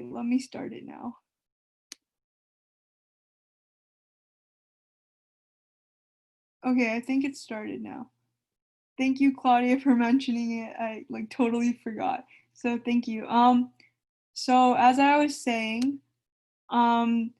Okay, let me start it now. Okay, I think it started now. Thank you, Claudia, for mentioning it. I like totally forgot. So thank you. So as I was saying, um,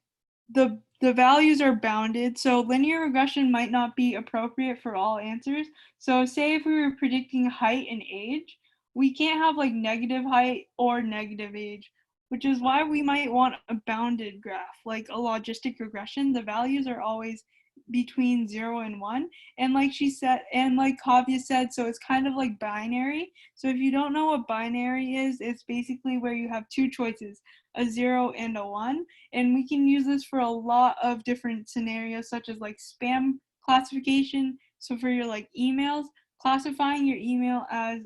the values are bounded, so linear regression might not be appropriate for all answers. So say if we were predicting height and age, we can't have like negative height or negative age, which is why we might want a bounded graph, like a logistic regression. The values are always between 0 and 1. And like she said, and like Kavya said, so it's kind of like binary. So if you don't know what binary is, it's basically where you have two choices, a 0 and a 1. And we can use this for a lot of different scenarios, such as like spam classification. So for your like emails, classifying your email as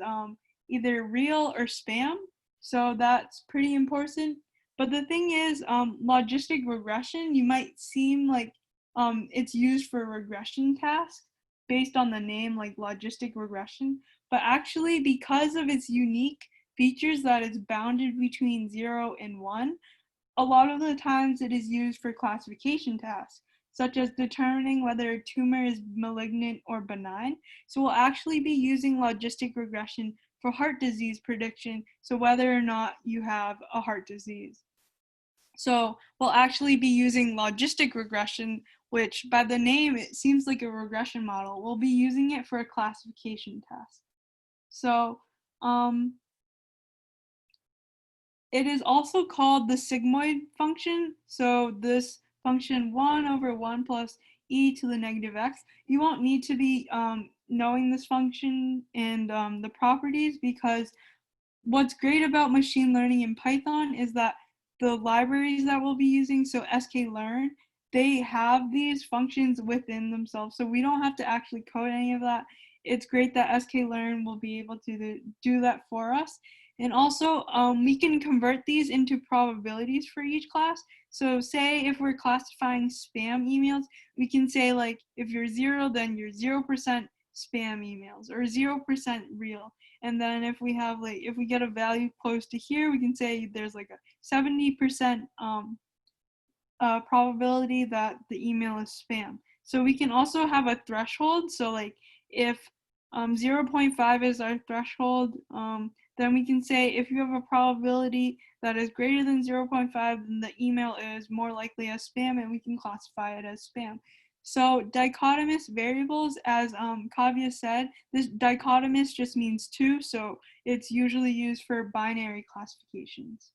either real or spam. So that's pretty important. But the thing is, logistic regression, you might seem like it's used for regression tasks based on the name, like logistic regression. But actually, because of its unique features that it's bounded between 0 and 1, a lot of the times it is used for classification tasks, such as determining whether a tumor is malignant or benign. So we'll actually be using logistic regression for heart disease prediction, so whether or not you have a heart disease. So we'll actually be using logistic regression, which by the name, it seems like a regression model. We'll be using it for a classification task. So it is also called the sigmoid function. So this function 1 over 1 plus e to the negative x. You won't need to be knowing this function and the properties, because what's great about machine learning in Python is that the libraries that we'll be using, so sklearn, they have these functions within themselves. So we don't have to actually code any of that. It's great that sklearn will be able to do that for us. And also, we can convert these into probabilities for each class. So say if we're classifying spam emails, we can say like, if you're 0, then you're 0% spam emails, or 0% real. And then if we have like, if we get a value close to here, we can say there's like a 70% probability that the email is spam. So we can also have a threshold. So like if 0.5 is our threshold, then we can say if you have a probability that is greater than 0.5, then the email is more likely as spam, and we can classify it as spam. So dichotomous variables, as Kavya said, this dichotomous just means two, so it's usually used for binary classifications.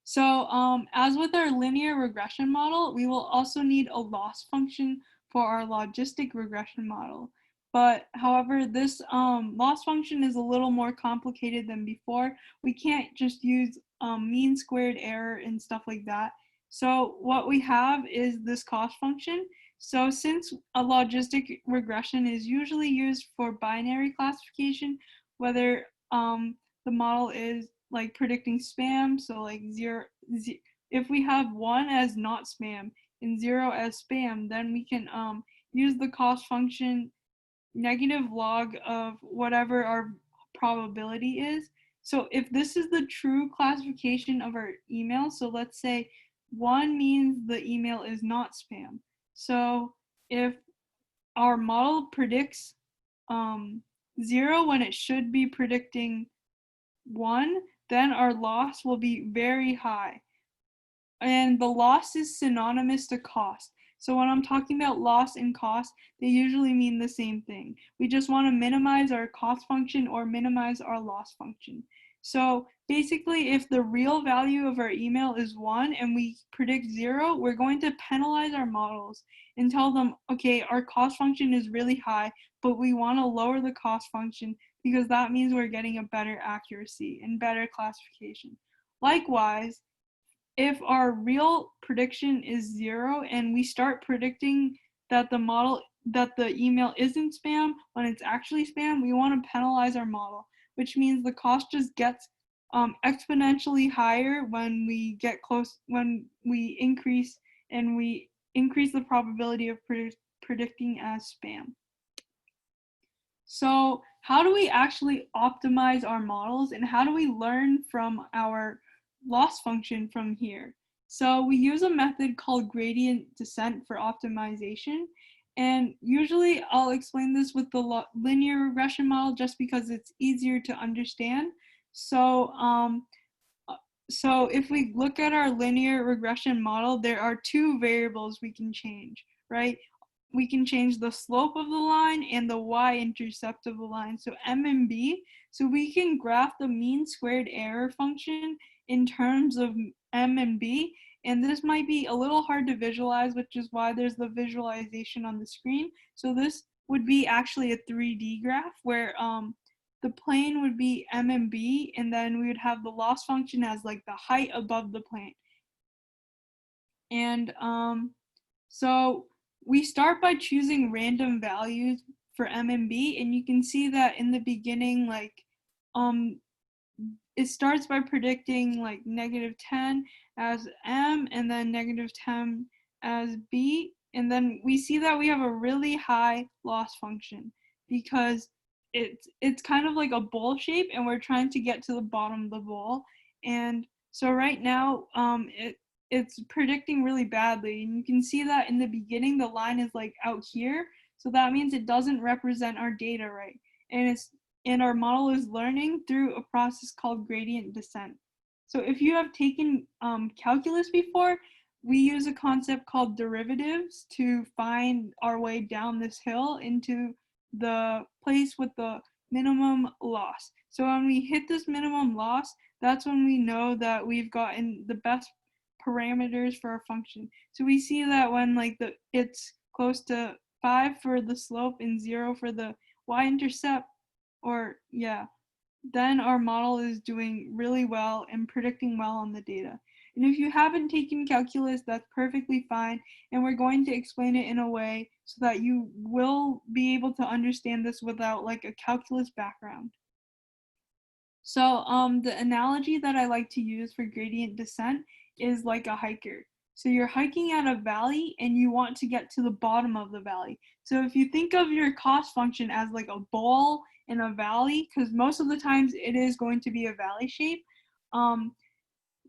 So as with our linear regression model, we will also need a loss function for our logistic regression model. But however, this loss function is a little more complicated than before. We can't just use mean squared error and stuff like that. So what we have is this cost function. So since a logistic regression is usually used for binary classification, whether the model is like predicting spam, so like if we have 1 as not spam and 0 as spam, then we can use the cost function negative log of whatever our probability is. So if this is the true classification of our email, so let's say 1 means the email is not spam. So if our model predicts 0 when it should be predicting 1, then our loss will be very high. And the loss is synonymous to cost. So when I'm talking about loss and cost, they usually mean the same thing. We just want to minimize our cost function or minimize our loss function. So basically, if the real value of our email is 1 and we predict 0, we're going to penalize our models and tell them, okay, our cost function is really high, but we want to lower the cost function because that means we're getting a better accuracy and better classification. Likewise, if our real prediction is 0 and we start predicting that the email isn't spam when it's actually spam, we want to penalize our model, which means the cost just gets exponentially higher when we get close, when we increase the probability of predicting as spam. So how do we actually optimize our models and how do we learn from our loss function from here? So we use a method called gradient descent for optimization. And usually I'll explain this with the linear regression model just because it's easier to understand. So, so if we look at our linear regression model, there are two variables we can change, right? We can change the slope of the line and the y-intercept of the line, so m and b. So we can graph the mean squared error function in terms of m and b, and this might be a little hard to visualize, which is why there's the visualization on the screen. So this would be actually a 3D graph where the plane would be m and b, and then we would have the loss function as like the height above the plane. And so we start by choosing random values for m and b, and you can see that in the beginning, like it starts by predicting like -10 as m and then -10 as b, and then we see that we have a really high loss function because it's kind of like a bowl shape and we're trying to get to the bottom of the bowl. And so right now it's predicting really badly, and you can see that in the beginning the line is like out here, so that means it doesn't represent our data right, and our model is learning through a process called gradient descent. So if you have taken calculus before, we use a concept called derivatives to find our way down this hill into the place with the minimum loss. So when we hit this minimum loss, that's when we know that we've gotten the best parameters for our function. So we see that when like it's close to 5 for the slope and 0 for the y-intercept, or yeah, then our model is doing really well and predicting well on the data. And if you haven't taken calculus, that's perfectly fine. And we're going to explain it in a way so that you will be able to understand this without like a calculus background. So the analogy that I like to use for gradient descent is like a hiker. So you're hiking at a valley and you want to get to the bottom of the valley. So if you think of your cost function as like a bowl in a valley, because most of the times it is going to be a valley shape,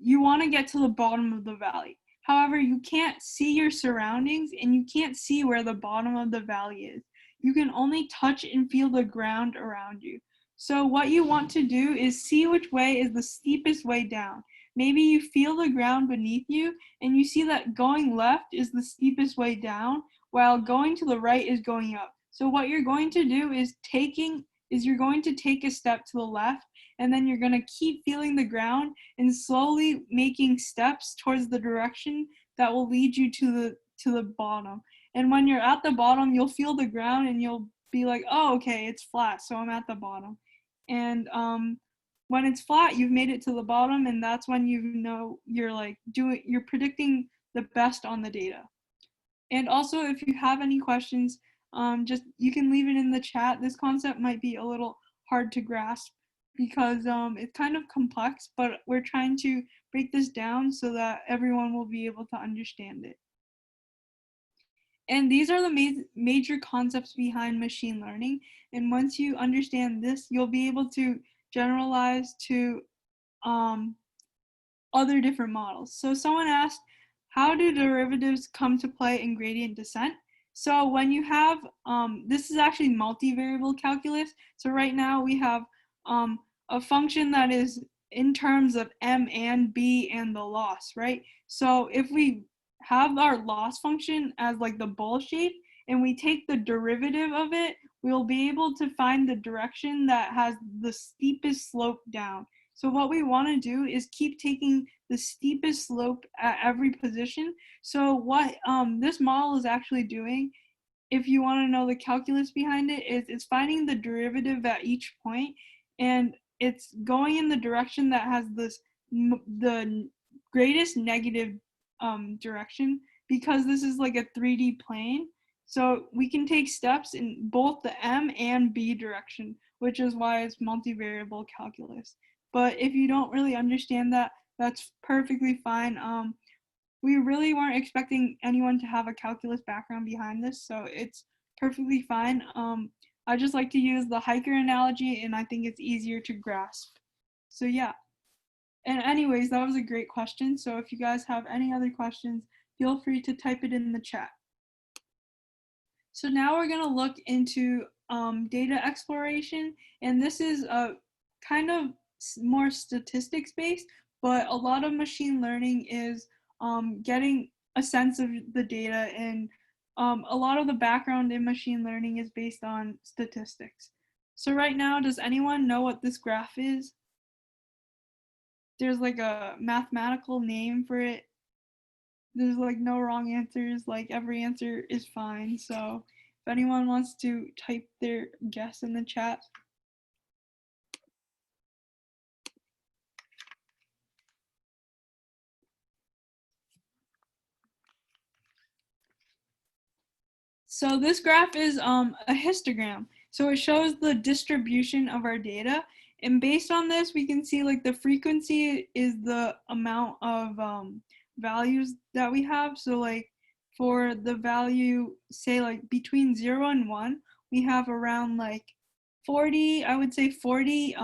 you want to get to the bottom of the valley. However, you can't see your surroundings and you can't see where the bottom of the valley is. You can only touch and feel the ground around you. So what you want to do is see which way is the steepest way down. Maybe you feel the ground beneath you and you see that going left is the steepest way down while going to the right is going up. So what you're going to do is you're going to take a step to the left, and then you're going to keep feeling the ground and slowly making steps towards the direction that will lead you to the bottom. And when you're at the bottom, you'll feel the ground and you'll be like, oh, okay, it's flat, so I'm at the bottom. And when it's flat, you've made it to the bottom, and that's when you know you're predicting the best on the data. And also, if you have any questions, just you can leave it in the chat. This concept might be a little hard to grasp because it's kind of complex, but we're trying to break this down so that everyone will be able to understand it. And these are the major concepts behind machine learning. And once you understand this, you'll be able to generalize to other different models. So someone asked, how do derivatives come to play in gradient descent? So when you have, this is actually multivariable calculus. So right now we have a function that is in terms of m and b and the loss, right? So if we have our loss function as like the bowl shape and we take the derivative of it, we'll be able to find the direction that has the steepest slope down. So what we want to do is keep taking the steepest slope at every position. So what this model is actually doing, if you want to know the calculus behind it, is it's finding the derivative at each point, and it's going in the direction that has the greatest negative direction, because this is like a 3D plane. So we can take steps in both the m and b direction, which is why it's multivariable calculus. But if you don't really understand that, that's perfectly fine. We really weren't expecting anyone to have a calculus background behind this, so it's perfectly fine. I just like to use the hiker analogy, and I think it's easier to grasp. So yeah. And anyways, that was a great question. So if you guys have any other questions, feel free to type it in the chat. So now we're going to look into data exploration, and this is a kind of more statistics based, but a lot of machine learning is getting a sense of the data, and a lot of the background in machine learning is based on statistics. So right now, does anyone know what this graph is? There's like a mathematical name for it. There's like no wrong answers, like every answer is fine. So if anyone wants to type their guess in the chat. So this graph is a histogram. So it shows the distribution of our data. And based on this, we can see like the frequency is the amount of values that we have. So like for the value, say like between 0 and 1, we have around like 40, I would say 40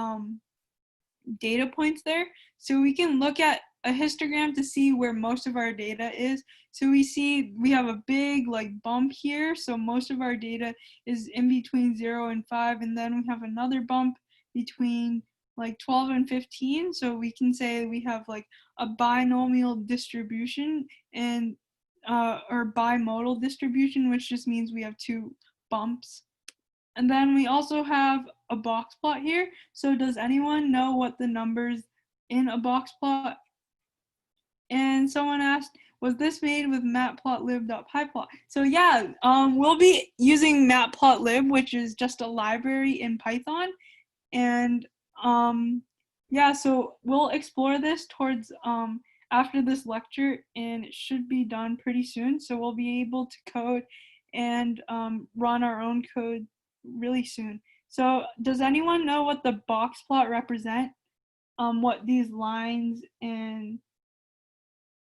data points there. So we can look at a histogram to see where most of our data is. So we see we have a big like bump here. So most of our data is in between 0 and 5. And then we have another bump between like 12 and 15. So we can say we have like a binomial distribution and or bimodal distribution, which just means we have two bumps. And then we also have a box plot here. So does anyone know what the numbers in a box plot? And someone asked, was this made with matplotlib.pyplot? So yeah, we'll be using matplotlib, which is just a library in Python. And yeah, so we'll explore this towards after this lecture, and it should be done pretty soon. So we'll be able to code and run our own code really soon. So does anyone know what the box plot represent? What these lines and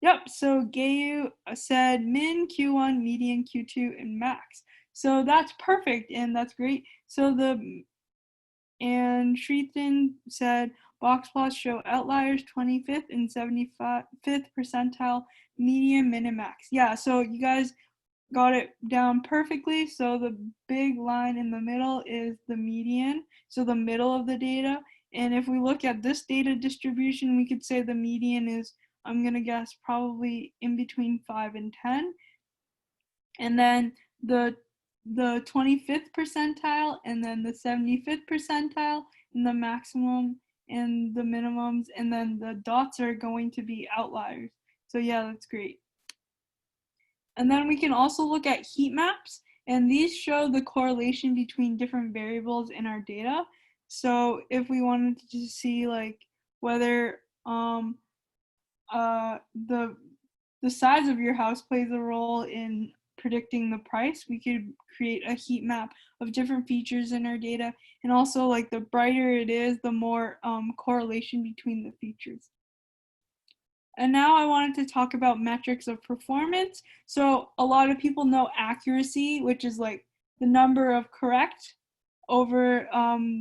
yep, so Gayu said min, Q1, median, Q2, and max. So that's perfect and that's great. So and Shrithan said box plots show outliers 25th and 75th percentile, median, min, and max. Yeah, so you guys got it down perfectly. So the big line in the middle is the median, so the middle of the data. And if we look at this data distribution, we could say the median is, I'm gonna guess, probably in between 5 and 10. And then the 25th percentile, and then the 75th percentile, and the maximum and the minimums, and then the dots are going to be outliers. So yeah, that's great. And then we can also look at heat maps, and these show the correlation between different variables in our data. So if we wanted to see like whether the size of your house plays a role in predicting the price, we could create a heat map of different features in our data, and also like the brighter it is, the more correlation between the features. And now I wanted to talk about metrics of performance. So a lot of people know accuracy, which is like the number of correct over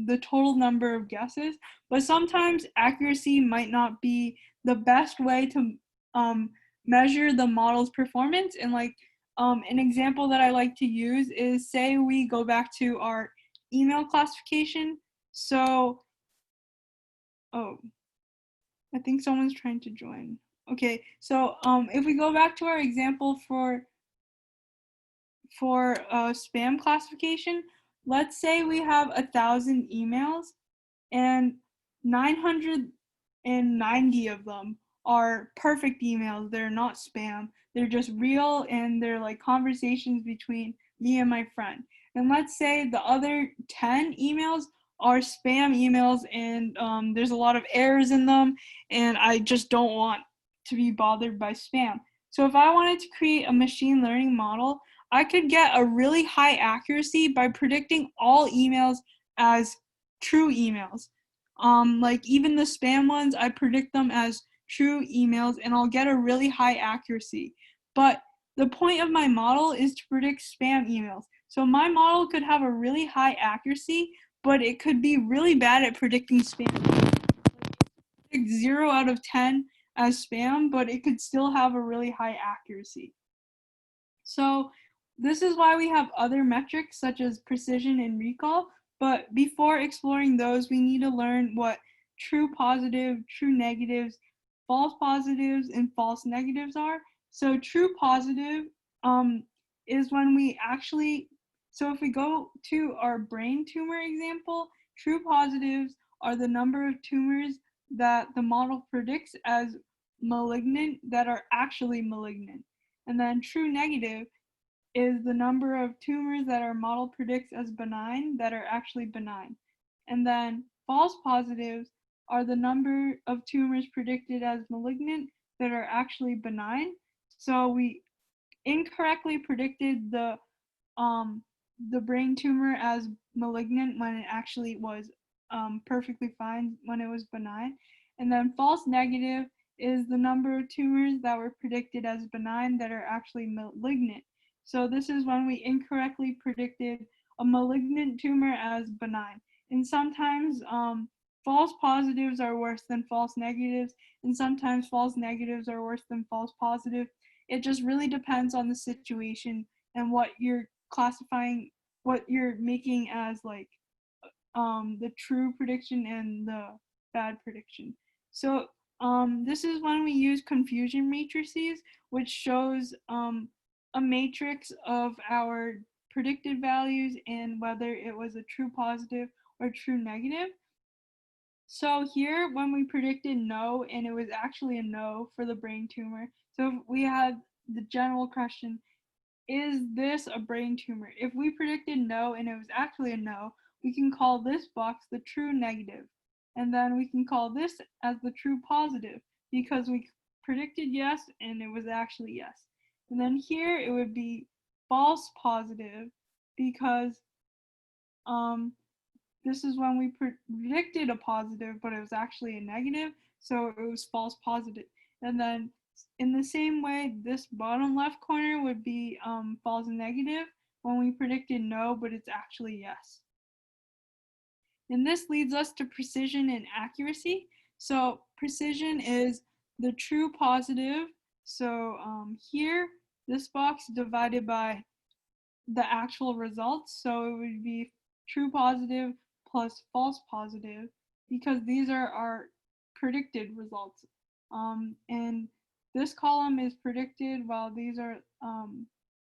the total number of guesses, but sometimes accuracy might not be the best way to measure the model's performance. And like an example that I like to use is, say we go back to our email classification. So, oh, I think someone's trying to join. Okay, so if we go back to our example for spam classification, let's say we have 1,000 emails and 990 of them are perfect emails. They're not spam. They're just real, and they're like conversations between me and my friend. And let's say the other 10 emails are spam emails, and there's a lot of errors in them, and I just don't want to be bothered by spam. So if I wanted to create a machine learning model, I could get a really high accuracy by predicting all emails as true emails. Like even the spam ones, I predict them as true emails, and I'll get a really high accuracy. But the point of my model is to predict spam emails. So my model could have a really high accuracy, but it could be really bad at predicting spam. Like 0 out of 10 as spam, but it could still have a really high accuracy. So this is why we have other metrics such as precision and recall, but before exploring those, we need to learn what true positive, true negatives, false positives, and false negatives are. So true positive is when we actually, so if we go to our brain tumor example, true positives are the number of tumors that the model predicts as malignant that are actually malignant. And then true negative is the number of tumors that our model predicts as benign that are actually benign. And then false positives are the number of tumors predicted as malignant that are actually benign. So we incorrectly predicted the brain tumor as malignant when it actually was perfectly fine when it was benign. And then false negative is the number of tumors that were predicted as benign that are actually malignant. So this is when we incorrectly predicted a malignant tumor as benign. And sometimes false positives are worse than false negatives, and sometimes false negatives are worse than false positive. It just really depends on the situation and what you're classifying, what you're making as like the true prediction and the bad prediction. So this is when we use confusion matrices, which shows a matrix of our predicted values and whether it was a true positive or true negative. So here, when we predicted no, and it was actually a no for the brain tumor. So we had the general question, is this a brain tumor? If we predicted no and it was actually a no, we can call this box the true negative. And then we can call this as the true positive because we predicted yes and it was actually yes. And then here it would be false positive because um, this is when we predicted a positive, but it was actually a negative, so it was false positive. And then in the same way, this bottom left corner would be false negative when we predicted no, but it's actually yes. And this leads us to precision and accuracy. So precision is the true positive. So here, this box divided by the actual results. So it would be true positive plus false positive because these are our predicted results. And this column is predicted while these are,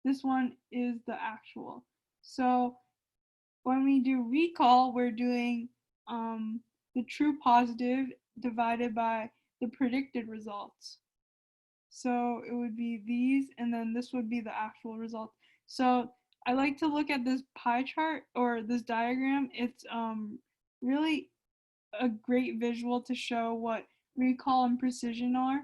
this one is the actual. So when we do recall, we're doing the true positive divided by the predicted results. So it would be these, and then this would be the actual result. So I like to look at this pie chart or this diagram. It's really a great visual to show what recall and precision are.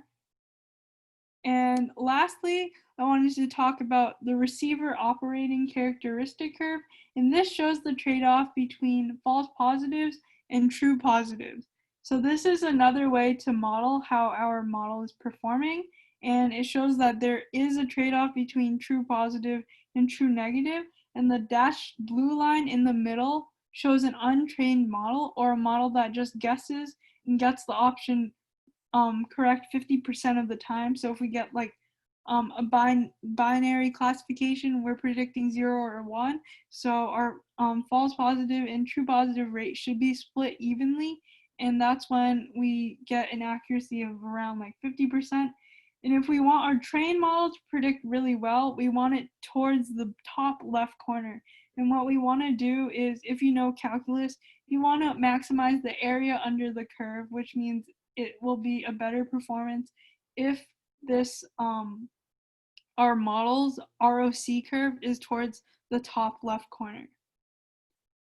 And lastly, I wanted to talk about the receiver operating characteristic curve. And this shows the trade-off between false positives and true positives. So this is another way to model how our model is performing. And it shows that there is a trade-off between true positive and true negative. And the dashed blue line in the middle shows an untrained model or a model that just guesses and gets the option correct 50% of the time. So if we get like a binary classification, we're predicting 0 or 1. So our false positive and true positive rate should be split evenly. And that's when we get an accuracy of around like 50%. And if we want our trained model to predict really well, we want it towards the top left corner. And what we want to do is, if you know calculus, you want to maximize the area under the curve, which means it will be a better performance if this our model's ROC curve is towards the top left corner.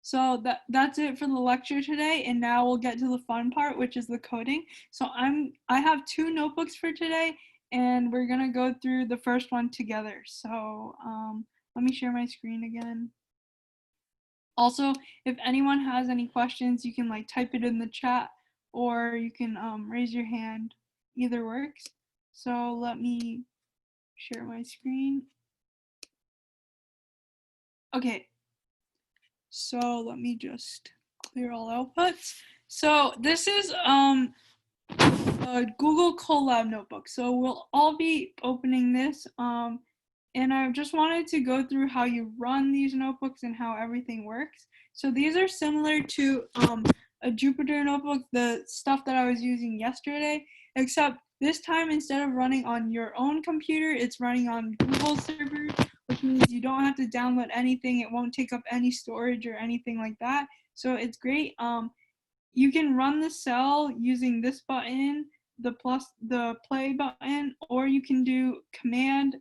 So that's it for the lecture today, and now we'll get to the fun part, which is the coding. So I have 2 notebooks for today, and we're gonna go through the first one together. So let me share my screen again. Also, if anyone has any questions, you can like type it in the chat or you can raise your hand. Either works. So let me share my screen. Okay, so let me just clear all outputs. So this is a Google Colab notebook. So we'll all be opening this. And I just wanted to go through how you run these notebooks and how everything works. So these are similar to a Jupyter notebook, the stuff that I was using yesterday, except this time instead of running on your own computer, it's running on Google servers, which means you don't have to download anything. It won't take up any storage or anything like that. So it's great. You can run the cell using this button, the play button, or you can do Command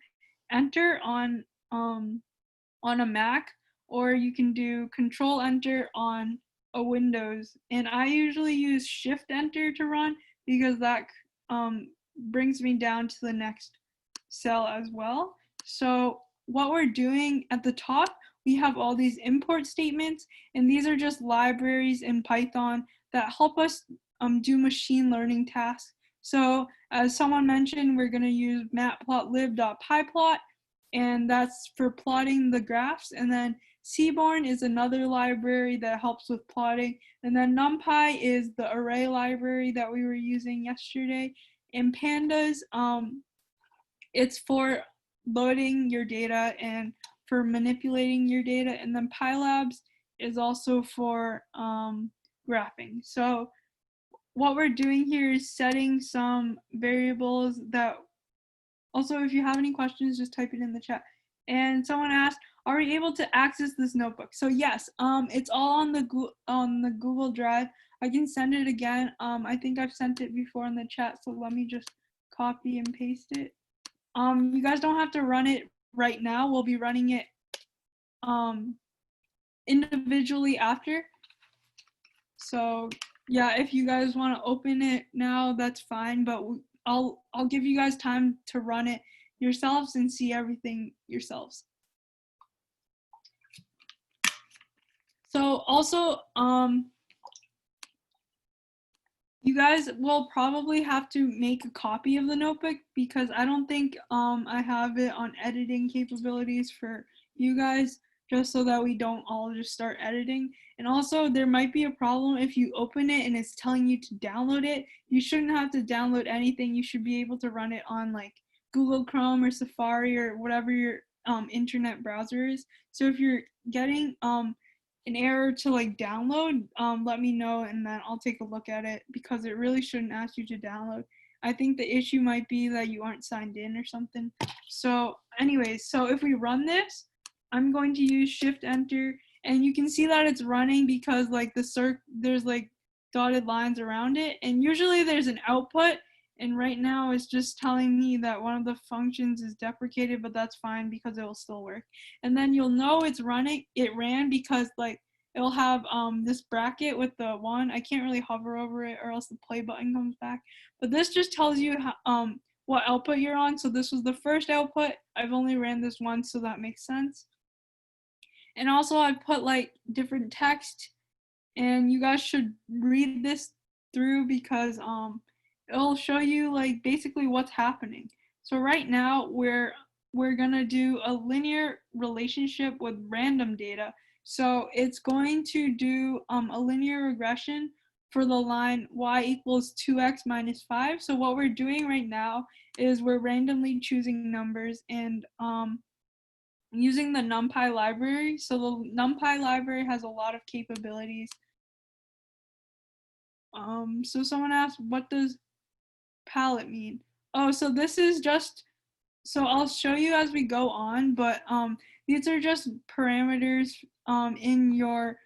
Enter on a Mac, or you can do Control Enter on a Windows. And I usually use Shift Enter to run because that brings me down to the next cell as well. So what we're doing at the top, we have all these import statements, and these are just libraries in Python that help us do machine learning tasks. So as someone mentioned, we're going to use matplotlib.pyplot, and that's for plotting the graphs. And then Seaborn is another library that helps with plotting. And then NumPy is the array library that we were using yesterday. And Pandas, it's for loading your data and for manipulating your data. And then Pylabs is also for graphing. So what we're doing here is setting some variables that, also if you have any questions, just type it in the chat. And someone asked, are we able to access this notebook? So yes, it's all on the Google Drive. I can send it again. I think I've sent it before in the chat, so let me just copy and paste it. You guys don't have to run it right now. We'll be running it individually after. So yeah, if you guys want to open it now, that's fine, but I'll give you guys time to run it yourselves and see everything yourselves. So also, you guys will probably have to make a copy of the notebook because I don't think I have it on editing capabilities for you guys, just so that we don't all just start editing. And also there might be a problem if you open it and it's telling you to download it. You shouldn't have to download anything. You should be able to run it on like Google Chrome or Safari or whatever your internet browser is. So if you're getting an error to like download, let me know and then I'll take a look at it because it really shouldn't ask you to download. I think the issue might be that you aren't signed in or something. So anyways, so if we run this, I'm going to use Shift Enter, and you can see that it's running because like there's like dotted lines around it, and usually there's an output, and right now it's just telling me that one of the functions is deprecated, but that's fine because it will still work. And then you'll know it ran because like it'll have this bracket with the one. I can't really hover over it or else the play button comes back. But this just tells you how, what output you're on. So this was the first output. I've only ran this once, so that makes sense. And also I put like different text, and you guys should read this through because it'll show you like basically what's happening. So right now we're gonna do a linear relationship with random data. So it's going to do a linear regression for the line y equals 2x minus 5. So what we're doing right now is we're randomly choosing numbers and using the NumPy library. So the NumPy library has a lot of capabilities. So someone asked, what does palette mean? Oh, so this is just, so I'll show you as we go on, but these are just parameters in your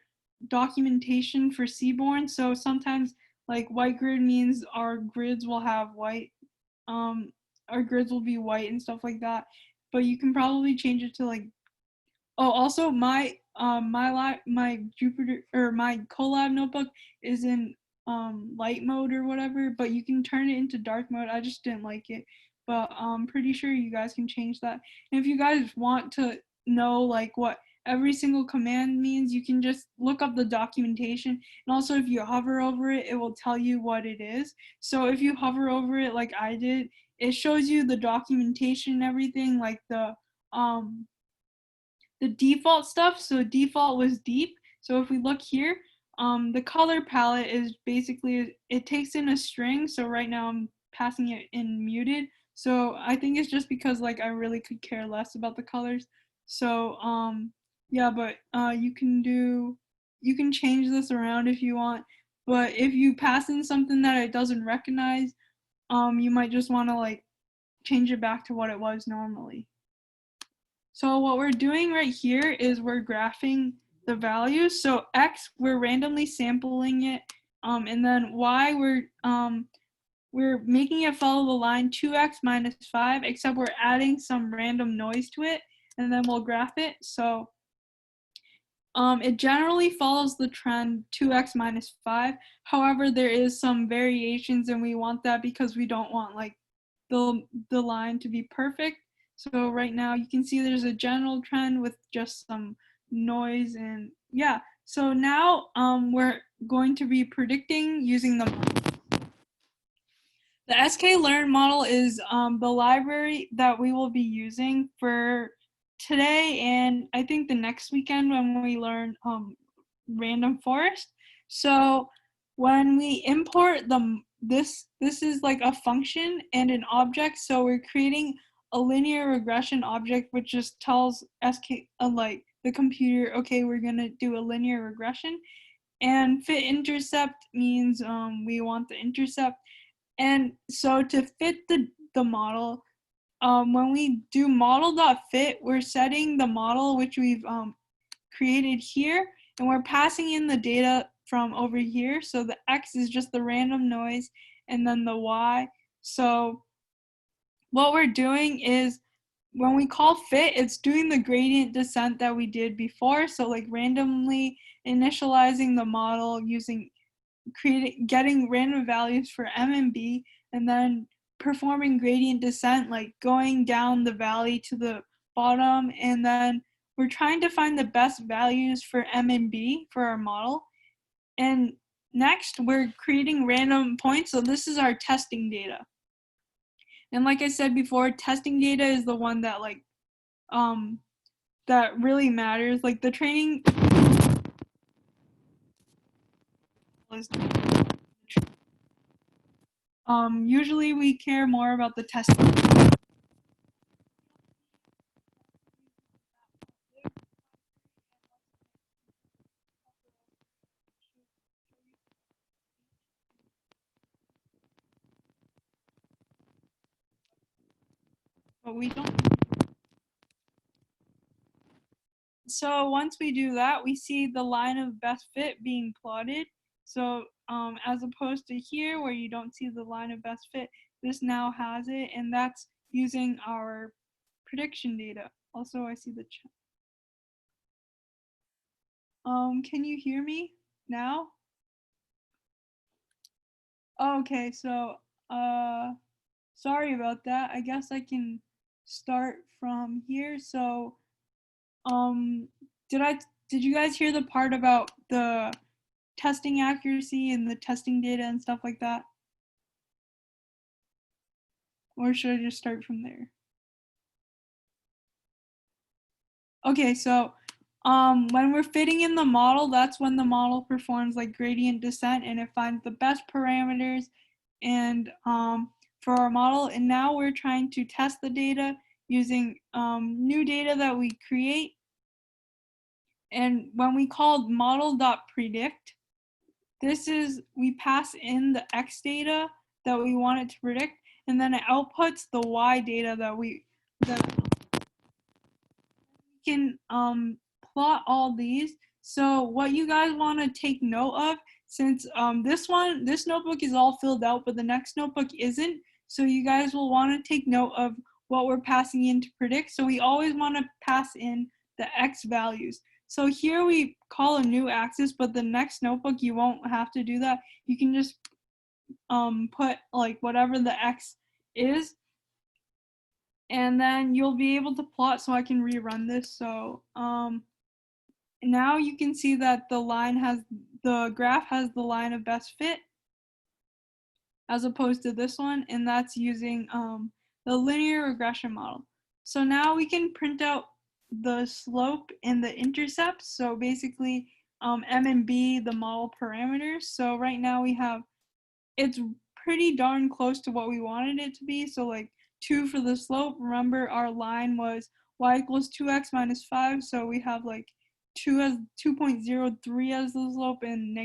documentation for Seaborn. So sometimes like white grid means our grids will have white, our grids will be white and stuff like that. But you can probably change it to like, oh, also my Jupyter or my Colab notebook is in light mode or whatever, but you can turn it into dark mode. I just didn't like it, but I'm pretty sure you guys can change that. And if you guys want to know like what every single command means, you can just look up the documentation, and also if you hover over it, it will tell you what it is. So if you hover over it like I did, it shows you the documentation and everything, like the the default stuff. So default was deep. So if we look here, the color palette is basically, it takes in a string. So right now I'm passing it in muted. So I think it's just because like I really could care less about the colors. So yeah, but you can change this around if you want. But if you pass in something that it doesn't recognize, you might just want to like change it back to what it was normally. So what we're doing right here is we're graphing the values. So X, we're randomly sampling it, and then Y, we're making it follow the line 2x minus 5, except we're adding some random noise to it, and then we'll graph it. So it generally follows the trend 2x minus 5. However, there is some variations, and we want that because we don't want like the line to be perfect. So right now you can see there's a general trend with just some noise, and yeah. So now we're going to be predicting using the sklearn model is the library that we will be using for today and I think the next weekend when we learn random forest. So when we import this is like a function and an object. So we're creating a linear regression object which just tells like the computer, okay, we're gonna do a linear regression. And fit intercept means we want the intercept. And so to fit the model, when we do model.fit, we're setting the model which we've created here, and we're passing in the data from over here. So the X is just the random noise, and then the Y. So what we're doing is when we call fit, it's doing the gradient descent that we did before. So like randomly initializing the model using getting random values for M and B, and then performing gradient descent, like going down the valley to the bottom, and then we're trying to find the best values for M and B for our model. And next, we're creating random points. So this is our testing data. And like I said before, testing data is the one that like that really matters. Like the training is usually we care more about the testing. But we don't. So once we do that, we see the line of best fit being plotted. So as opposed to here where you don't see the line of best fit, this now has it, and that's using our prediction data. Also, I see the chat. Can you hear me now? Okay, so sorry about that. I guess I can start from here. So did you guys hear the part about the testing accuracy and the testing data and stuff like that? Or should I just start from there? Okay, so when we're fitting in the model, that's when the model performs like gradient descent and it finds the best parameters and for our model. And now we're trying to test the data using new data that we create. And when we call model.predict, this is, we pass in the X data that we want it to predict, and then it outputs the Y data that we can plot all these. So what you guys want to take note of, since this notebook is all filled out, but the next notebook isn't, so you guys will want to take note of what we're passing in to predict. So we always want to pass in the X values. So here we call a new axis, but the next notebook you won't have to do that. You can just put like whatever the X is, and then you'll be able to plot. So I can rerun this. So now you can see that the graph has the line of best fit as opposed to this one, and that's using the linear regression model. So now we can print out the slope and the intercepts. So basically M and B, the model parameters. So right now we have, it's pretty darn close to what we wanted it to be. So like 2 for the slope. Remember our line was y equals 2x minus 5. So we have like 2.03 as the slope and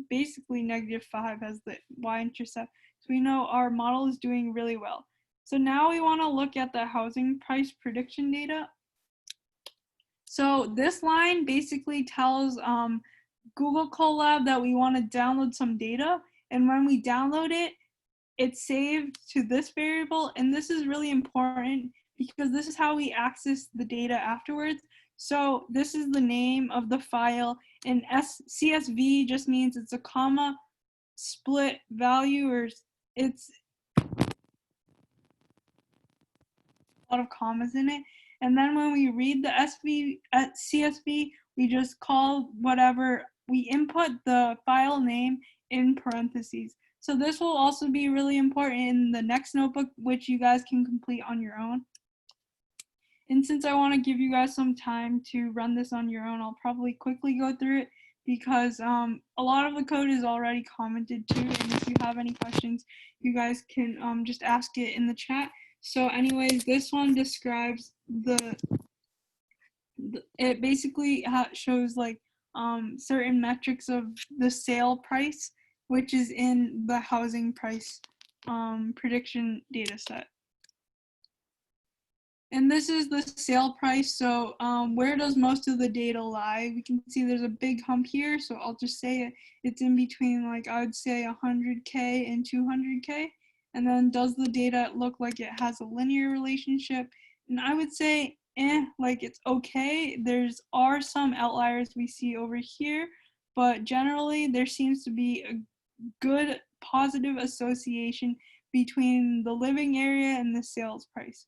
basically -5 as the y-intercept. So we know our model is doing really well. So now we want to look at the housing price prediction data. So this line basically tells Google Colab that we want to download some data. And when we download it, it's saved to this variable. And this is really important because this is how we access the data afterwards. So this is the name of the file, and CSV just means it's a comma split value, or it's a lot of commas in it. And then when we read the CSV, we just call whatever we input the file name in parentheses. So this will also be really important in the next notebook, which you guys can complete on your own. And since I want to give you guys some time to run this on your own, I'll probably quickly go through it because a lot of the code is already commented too. And if you have any questions, you guys can just ask it in the chat. So anyways, this one describes it basically shows like certain metrics of the sale price, which is in the housing price prediction data set. And this is the sale price. So where does most of the data lie? We can see there's a big hump here. So I'll just say it's in between, like I would say 100K and 200K. And then does the data look like it has a linear relationship? And I would say, like it's okay. Are some outliers we see over here, but generally there seems to be a good positive association between the living area and the sales price.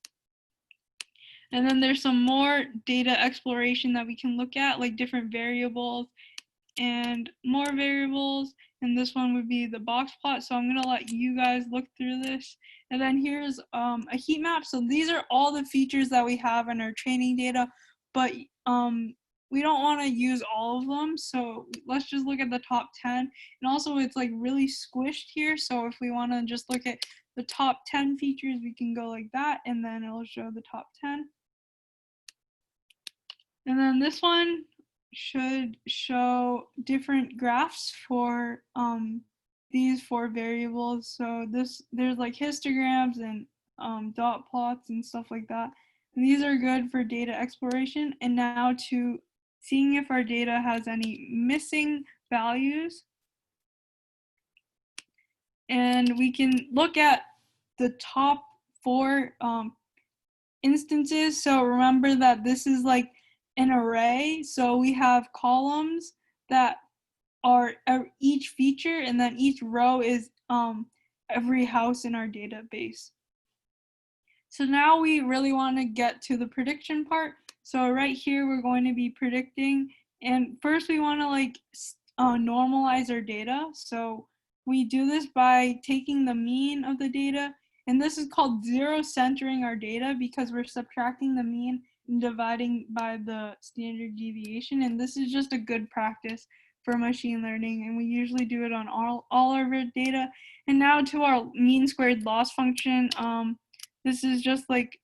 And then there's some more data exploration that we can look at, like different variables and more variables. And this one would be the box plot. So I'm gonna let you guys look through this. And then here's a heat map. So these are all the features that we have in our training data, but we don't wanna use all of them. So let's just look at the top 10. And also it's like really squished here. So if we wanna just look at the top 10 features, we can go like that, and then it'll show the top 10. And then this one should show different graphs for these 4 variables. So there's like histograms and dot plots and stuff like that. And these are good for data exploration. And now to seeing if our data has any missing values. And we can look at the top 4 instances. So remember that this is like an array. So we have columns that are each feature, and then each row is every house in our database. So now we really want to get to the prediction part. So right here we're going to be predicting, and first we want to like normalize our data. So we do this by taking the mean of the data, and this is called zero centering our data because we're subtracting the mean and dividing by the standard deviation. And this is just a good practice for machine learning, and we usually do it on all of our data. And now to our mean squared loss function. This is just like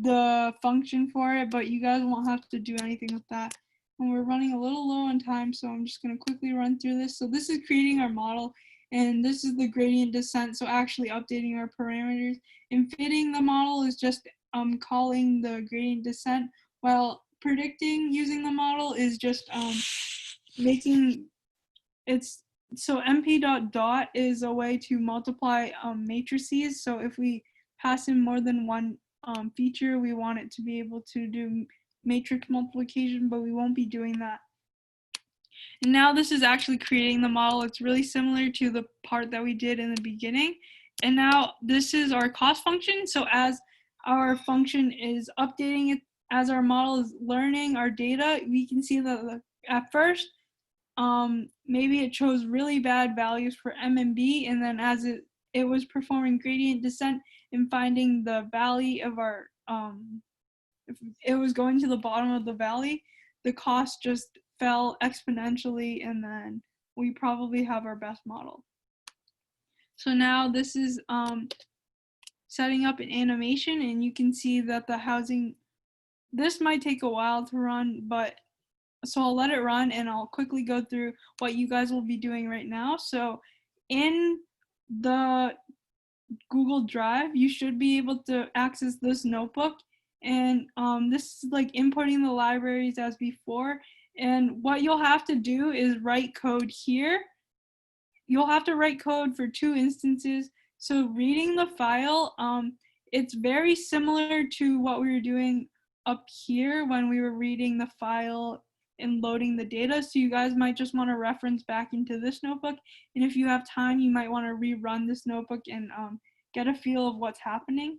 the function for it, but you guys won't have to do anything with that. And we're running a little low on time, so I'm just going to quickly run through this. So this is creating our model, and this is the gradient descent, so actually updating our parameters. And fitting the model is just calling the gradient descent, while predicting using the model is just making it's, so mp.dot is a way to multiply matrices. So if we pass in more than one feature, we want it to be able to do matrix multiplication, but we won't be doing that. And now this is actually creating the model. It's really similar to the part that we did in the beginning. And now this is our cost function. So as our function is updating it, as our model is learning our data, we can see that at first, maybe it chose really bad values for M and B, and then as it was performing gradient descent and finding the valley of our if it was going to the bottom of the valley, the cost just fell exponentially, and then we probably have our best model. So now this is setting up an animation, and you can see that the housing, this might take a while to run, but so I'll let it run and I'll quickly go through what you guys will be doing right now. So in the Google Drive, you should be able to access this notebook, and this is like importing the libraries as before. And what you'll have to do is write code here. You'll have to write code for 2 instances. So reading the file, it's very similar to what we were doing up here when we were reading the file and loading the data. So you guys might just want to reference back into this notebook. And if you have time, you might want to rerun this notebook and get a feel of what's happening.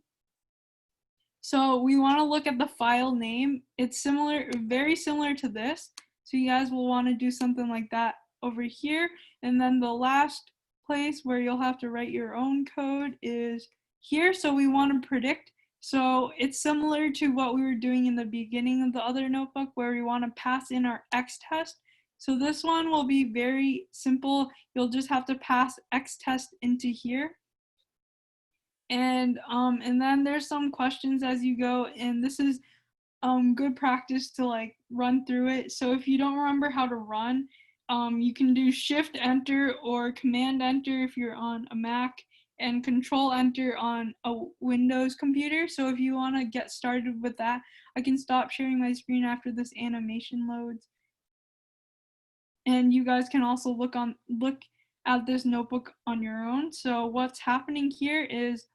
So we want to look at the file name. It's similar, very similar to this. So you guys will want to do something like that over here. And then the last place where you'll have to write your own code is here. So we want to predict. So it's similar to what we were doing in the beginning of the other notebook where we want to pass in our X test. So this one will be very simple. You'll just have to pass X test into here. And then there's some questions as you go, and this is good practice to like run through it. So if you don't remember how to run, you can do Shift Enter or Command Enter if you're on a Mac, and Control Enter on a Windows computer. So if you want to get started with that, I can stop sharing my screen after this animation loads. And you guys can also look at this notebook on your own. So what's happening here is,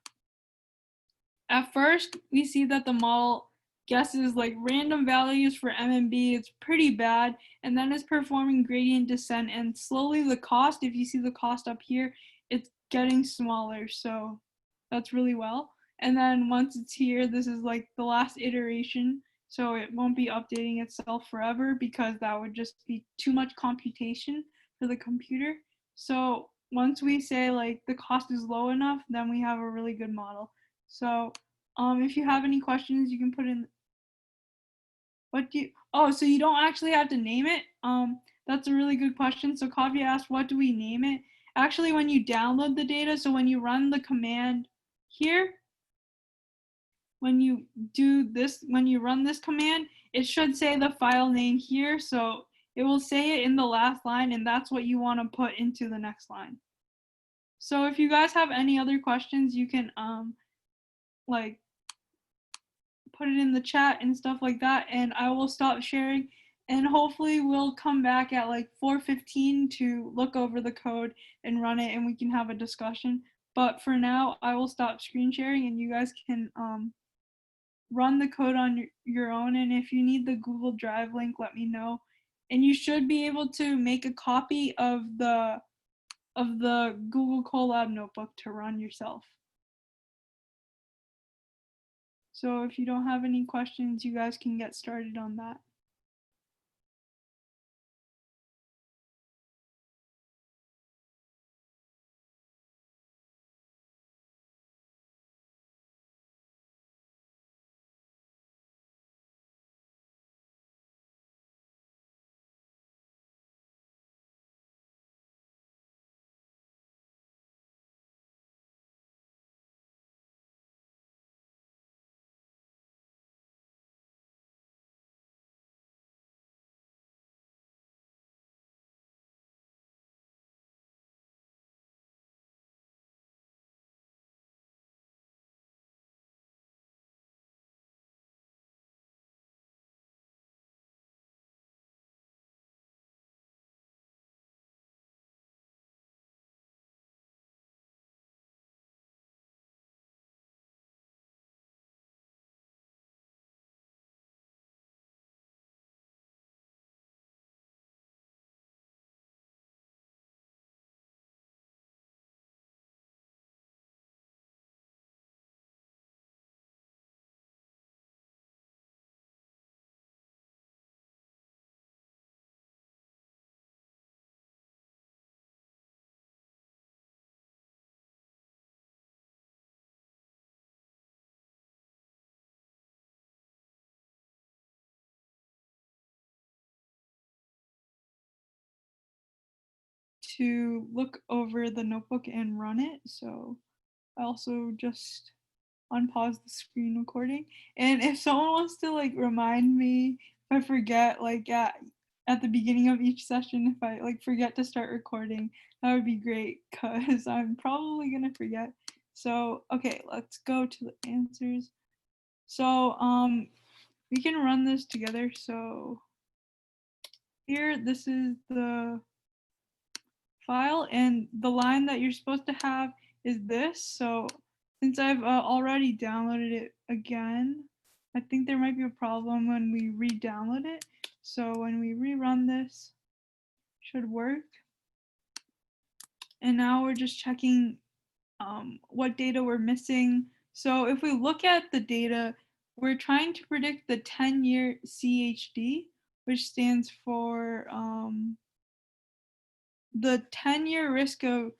at first, we see that the model guesses like random values for M and B. It's pretty bad, and then it's performing gradient descent, and slowly the cost, if you see the cost up here, it's getting smaller, so that's really well. And then once it's here, this is like the last iteration, so it won't be updating itself forever because that would just be too much computation for the computer. So once we say like the cost is low enough, then we have a really good model. So if you have any questions, you can put in. So you don't actually have to name it. That's a really good question. So Kavya asked, what do we name it? Actually, when you download the data, so when you run the command here, when you run this command, it should say the file name here. So it will say it in the last line, and that's what you want to put into the next line. So if you guys have any other questions, you can like put it in the chat and stuff like that, and I will stop sharing, and hopefully we'll come back at like 4:15 to look over the code and run it, and we can have a discussion. But for now, I will stop screen sharing, and you guys can run the code on your own. And if you need the Google Drive link, let me know. And you should be able to make a copy of the Google Colab notebook to run yourself. So if you don't have any questions, you guys can get started on that. to look over the notebook and run it. So I also just unpause the screen recording. And if someone wants to like remind me if I forget, like at the beginning of each session, if I like forget to start recording, that would be great because I'm probably gonna forget. So okay, let's go to the answers. So we can run this together. So here, this is the file, and the line that you're supposed to have is this. So since I've already downloaded it again, I think there might be a problem when we re-download it. So when we rerun this, should work. And now we're just checking what data we're missing. So if we look at the data, we're trying to predict the 10-year CHD, which stands for the 10-year risk of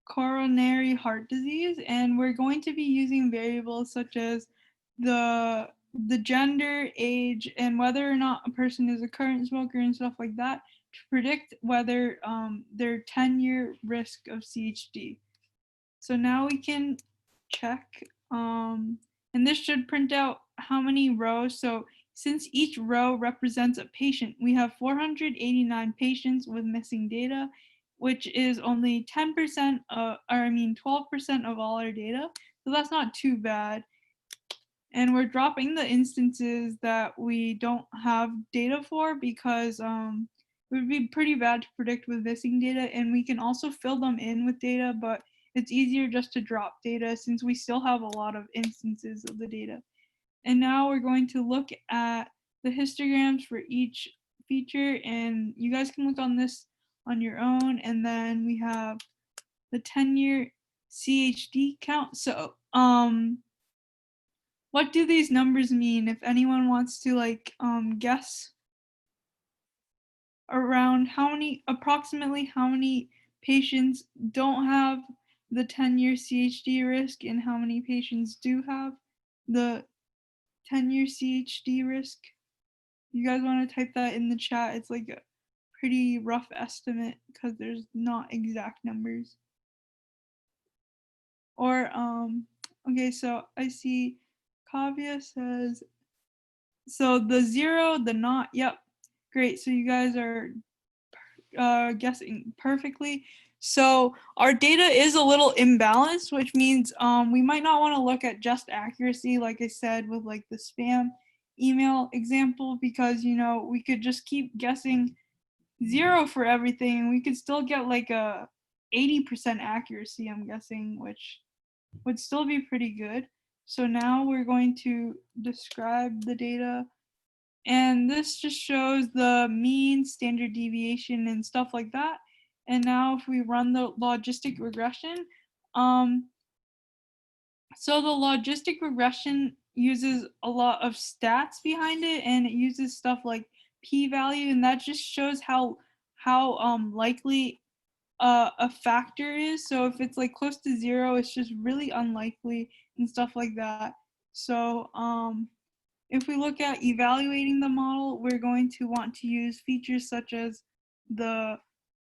coronary heart disease, and we're going to be using variables such as the gender, age, and whether or not a person is a current smoker and stuff like that to predict whether their 10-year risk of CHD. So now we can check, and this should print out how many rows. So since each row represents a patient, we have 489 patients with missing data, which is only 10%, or I mean 12% of all our data. So that's not too bad. And we're dropping the instances that we don't have data for because it would be pretty bad to predict with missing data, and we can also fill them in with data, but it's easier just to drop data since we still have a lot of instances of the data. And now we're going to look at the histograms for each feature, and you guys can look on this on your own. And then we have the 10-year CHD count. So what do these numbers mean? If anyone wants to like guess around approximately how many patients don't have the 10-year CHD risk and how many patients do have the 10-year CHD risk. You guys want to type that in the chat? It's like a pretty rough estimate because there's not exact numbers. Or okay, so I see Kavya says, so the 0, the not, yep, great. So you guys are guessing perfectly. So our data is a little imbalanced, which means we might not want to look at just accuracy, like I said with like the spam email example, because you know we could just keep guessing 0 for everything and we could still get like a 80% accuracy, I'm guessing, which would still be pretty good. So now we're going to describe the data, and this just shows the mean, standard deviation, and stuff like that. And now if we run the logistic regression, so the logistic regression uses a lot of stats behind it, and it uses stuff like p-value, and that just shows how likely a factor is. So if it's like close to 0, it's just really unlikely and stuff like that. So if we look at evaluating the model, we're going to want to use features such as the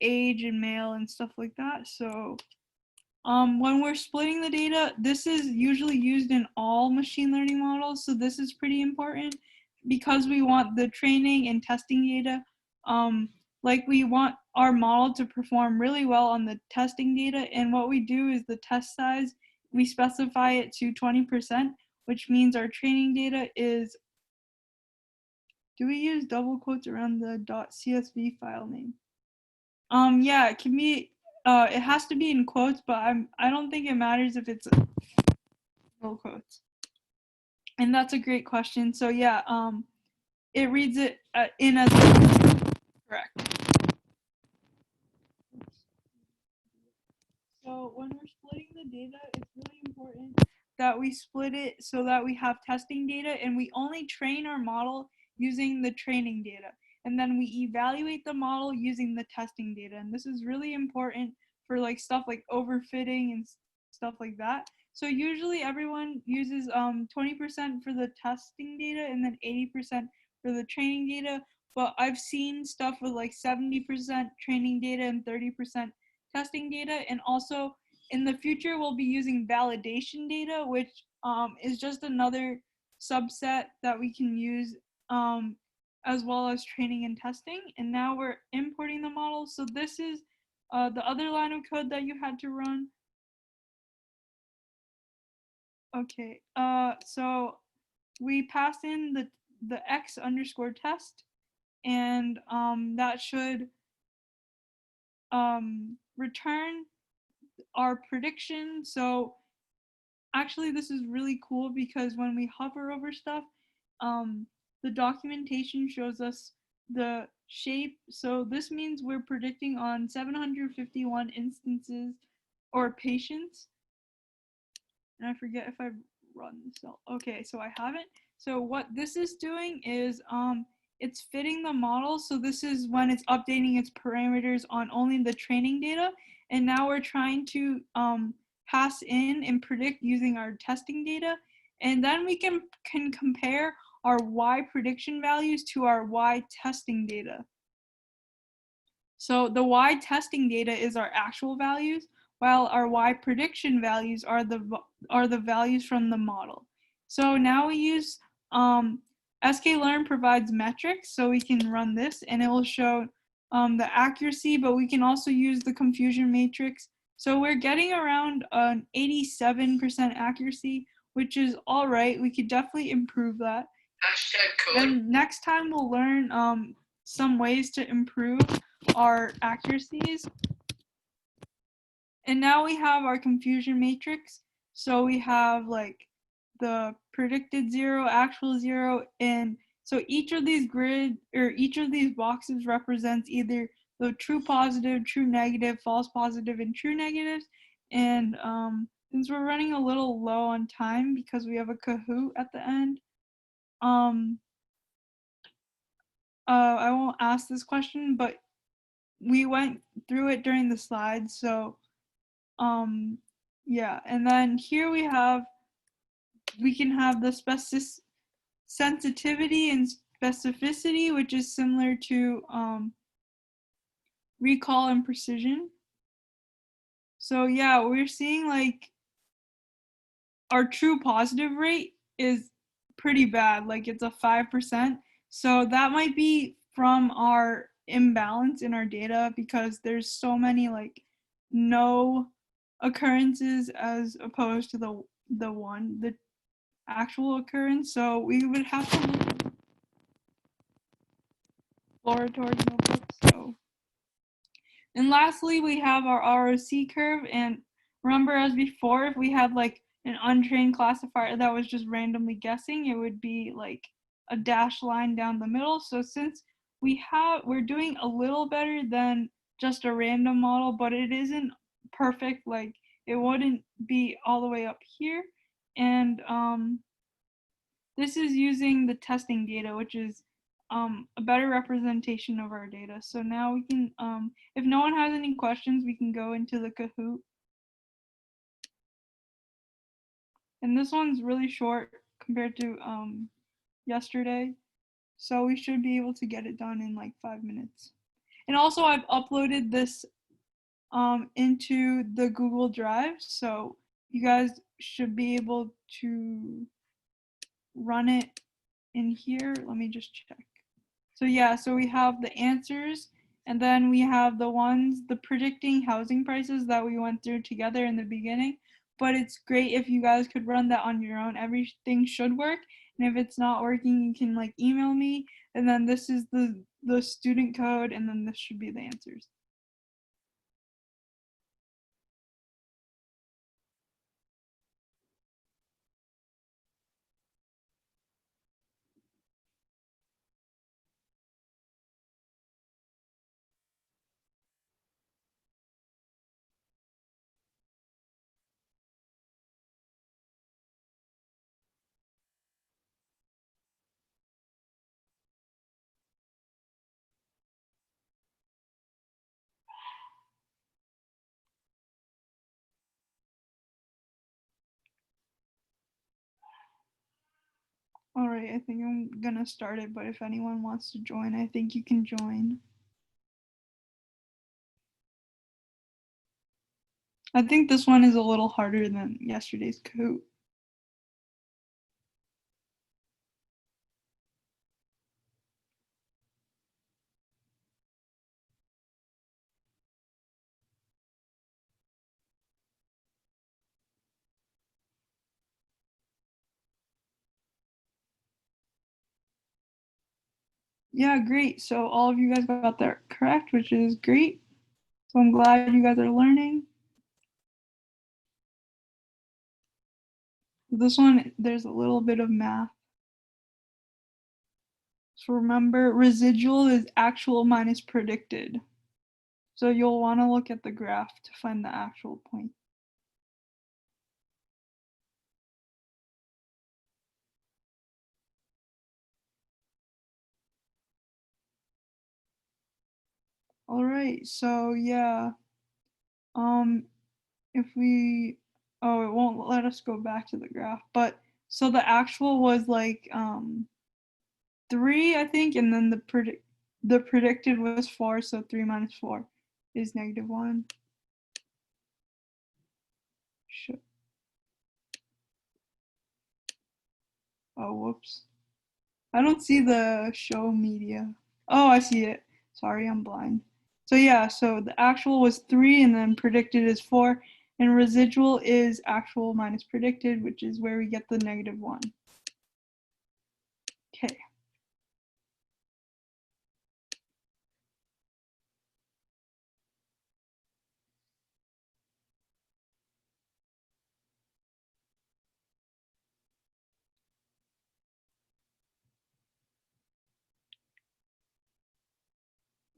age and male and stuff like that. So when we're splitting the data, this is usually used in all machine learning models. So this is pretty important because we want the training and testing data. Like we want our model to perform really well on the testing data. And what we do is the test size, we specify it to 20%, which means our training data is, do we use double quotes around the .csv file name? Yeah, it can be, it has to be in quotes, but I don't think it matters if it's double quotes. And that's a great question. So yeah, it reads it in as correct. So when we're splitting the data, it's really important that we split it so that we have testing data and we only train our model using the training data. And then we evaluate the model using the testing data. And this is really important for like stuff like overfitting and stuff like that. So usually everyone uses 20% for the testing data and then 80% for the training data. but I've seen stuff with like 70% training data and 30% testing data. And also in the future, we'll be using validation data, which is just another subset that we can use as well as training and testing. And now we're importing the model. So this is the other line of code that you had to run. Okay, so we pass in the x underscore test, and that should return our prediction. So actually, this is really cool because when we hover over stuff, the documentation shows us the shape. So this means we're predicting on 751 instances or patients. And I forget if I've run this out. Okay, so I haven't. So what this is doing is it's fitting the model. So this is when it's updating its parameters on only the training data. And now we're trying to pass in and predict using our testing data. And then we can compare our Y prediction values to our Y testing data. So the Y testing data is our actual values, while our Y prediction values are the values from the model. So now we use sklearn provides metrics, so we can run this and it will show the accuracy, but we can also use the confusion matrix. So we're getting around an 87% accuracy, which is all right. We could definitely improve that. And next time we'll learn some ways to improve our accuracies. And now we have our confusion matrix. So we have like the predicted 0, actual 0, and so each of these grid or each of these boxes represents either the true positive, true negative, false positive, and true negatives. And since we're running a little low on time because we have a Kahoot at the end, I won't ask this question, but we went through it during the slides. So yeah, and then here we can have the sensitivity and specificity, which is similar to recall and precision. So yeah, we're seeing like our true positive rate is pretty bad, like it's a 5%. So that might be from our imbalance in our data because there's so many like no occurrences as opposed to the actual occurrence. So we would have to look at exploratory notebooks. So, and lastly, we have our ROC curve. And remember, as before, if we had like an untrained classifier that was just randomly guessing, it would be like a dashed line down the middle. So since we're doing a little better than just a random model, but it isn't perfect. Like it wouldn't be all the way up here. And this is using the testing data, which is a better representation of our data. So now we can, if no one has any questions, we can go into the Kahoot. And this one's really short compared to yesterday. So we should be able to get it done in like 5 minutes. And also I've uploaded this into the Google Drive. So you guys should be able to run it in here. Let me just check. So yeah, so we have the answers, and then we have the predicting housing prices that we went through together in the beginning. But it's great if you guys could run that on your own. Everything should work. And if it's not working, you can like email me. And then this is the student code, and then this should be the answers. All right, I think I'm gonna start it, but if anyone wants to join, I think you can join. I think this one is a little harder than yesterday's Kahoot. Yeah, great. So all of you guys got that correct, which is great. So I'm glad you guys are learning. This one, there's a little bit of math. So remember, residual is actual minus predicted. So you'll want to look at the graph to find the actual point. All right, so yeah, um, if we, oh, it won't let us go back to the graph, but so the actual was like 3, I think, and then the predicted was 4, so 3 minus 4 is -1. Oh, whoops. I don't see the show media. Oh, I see it. Sorry, I'm blind. So yeah, so the actual was 3 and then predicted is 4, and residual is actual minus predicted, which is where we get the -1. Okay.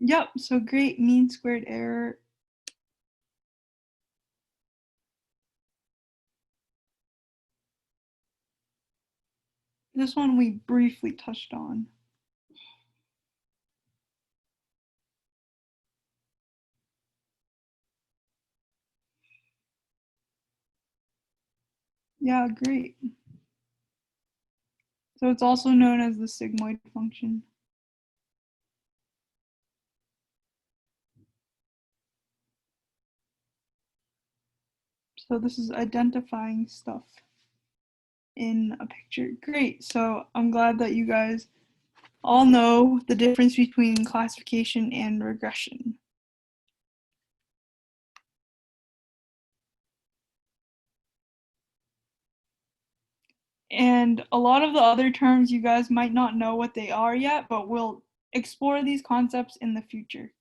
Yep, so great mean squared error. This one we briefly touched on. Yeah, great. So it's also known as the sigmoid function. So this is identifying stuff in a picture. Great. So I'm glad that you guys all know the difference between classification and regression. And a lot of the other terms you guys might not know what they are yet, but we'll explore these concepts in the future.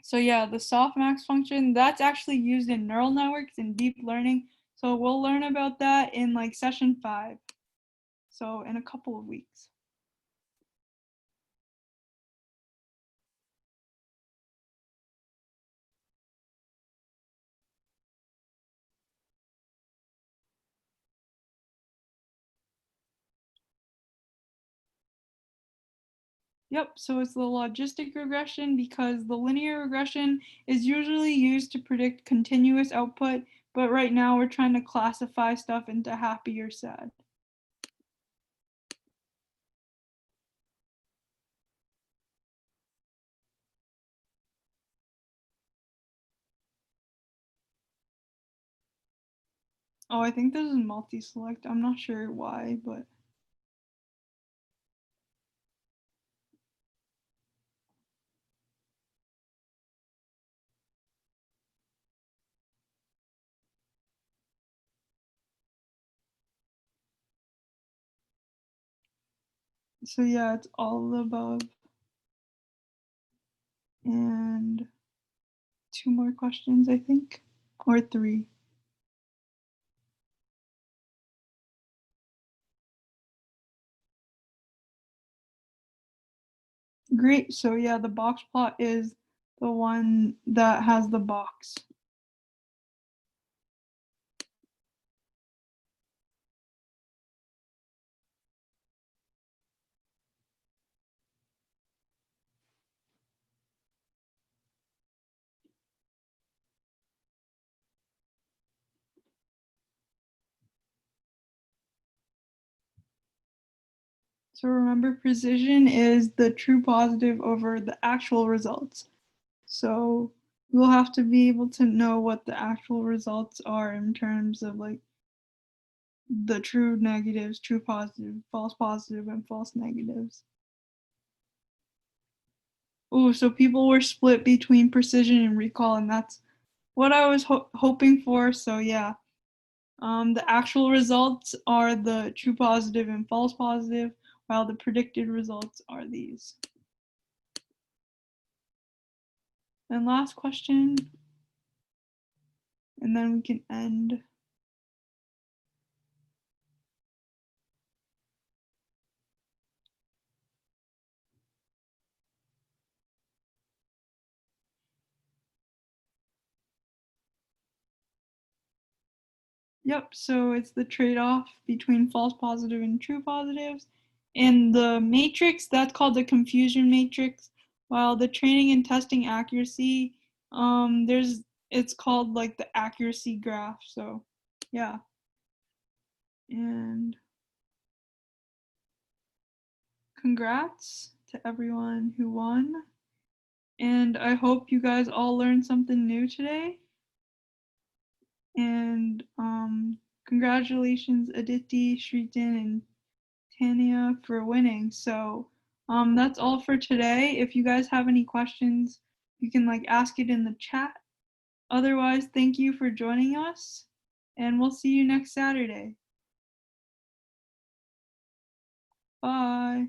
So yeah, the softmax function, that's actually used in neural networks and deep learning. So we'll learn about that in like session 5. So in a couple of weeks. Yep, so it's the logistic regression because the linear regression is usually used to predict continuous output, but right now we're trying to classify stuff into happy or sad. Oh, I think this is multi-select. I'm not sure why, but so yeah, it's all of the above. And 2 more questions, I think, or 3. Great. So yeah, the box plot is the one that has the box. So remember, precision is the true positive over the actual results. So we'll have to be able to know what the actual results are in terms of like the true negatives, true positive, and false negatives. Oh, so people were split between precision and recall, and that's what I was hoping for. So yeah, the actual results are the true positive and false positive, while the predicted results are these. And last question, and then we can end. Yep, so it's the trade-off between false positive and true positives. And the matrix, that's called the confusion matrix, while the training and testing accuracy, it's called like the accuracy graph. So yeah. And congrats to everyone who won. And I hope you guys all learned something new today. And congratulations, Aditi, Shritan, and Tanya, for winning. So that's all for today. If you guys have any questions, you can like ask it in the chat. Otherwise, thank you for joining us, and we'll see you next Saturday. Bye.